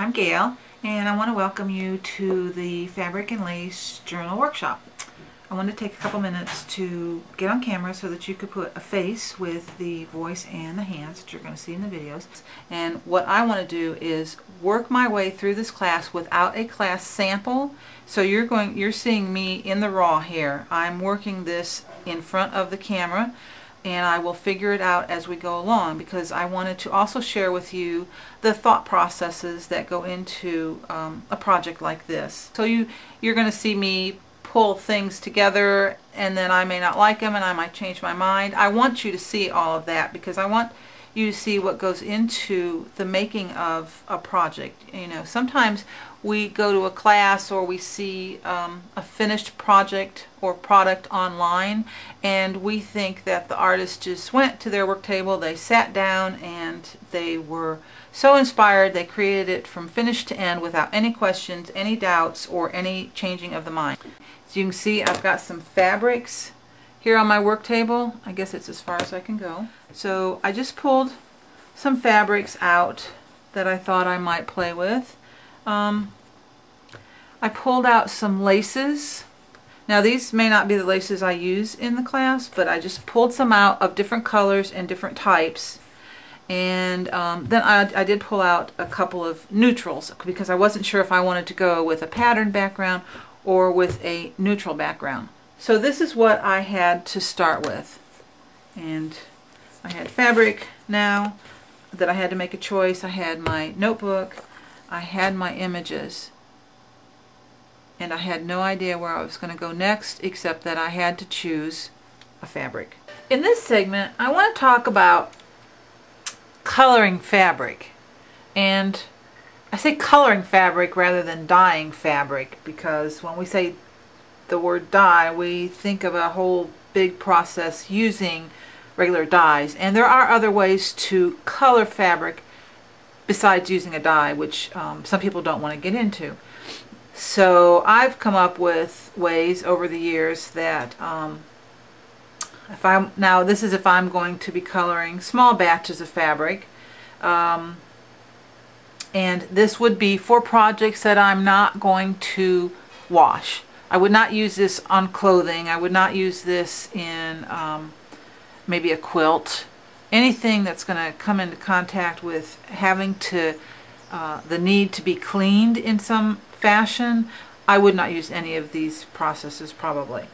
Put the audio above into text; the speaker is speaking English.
I'm Gail, and I want to welcome you to the Fabric and Lace Journal Workshop. I want to take a couple minutes to get on camera so that you could put a face with the voice and the hands that you're going to see in the videos. And what I want to do is work my way through this class without a class sample. So you're seeing me in the raw here. I'm working this in front of the camera, and I will figure it out as we go along, because I wanted to also share with you the thought processes that go into a project like this. So you're going to see me pull things together, and then I may not like them and I might change my mind. I want you to see all of that because I want you to see what goes into the making of a project. You know, sometimes we go to a class or we see a finished project or product online, and we think that the artist just went to their work table, they sat down, and they were so inspired they created it from finish to end without any questions, any doubts, or any changing of the mind. So you can see I've got some fabrics here on my work table. I guess it's as far as I can go. So I just pulled some fabrics out that I thought I might play with. I pulled out some laces. Now these may not be the laces I use in the class, but I just pulled some out of different colors and different types. And then I did pull out a couple of neutrals because I wasn't sure if I wanted to go with a pattern background or with a neutral background. So this is what I had to start with. And I had fabric now that I had to make a choice. I had my notebook, I had my images, and I had no idea where I was going to go next except that I had to choose a fabric. In this segment, I want to talk about coloring fabric. And I say coloring fabric rather than dyeing fabric because when we say the word dye, we think of a whole big process using regular dyes. And there are other ways to color fabric besides using a dye, which some people don't want to get into. So I've come up with ways over the years that if I'm going to be coloring small batches of fabric, and this would be for projects that I'm not going to wash. I would not use this on clothing. I would not use this in maybe a quilt. Anything that's going to come into contact with having to, the need to be cleaned in some fashion, I would not use any of these processes probably.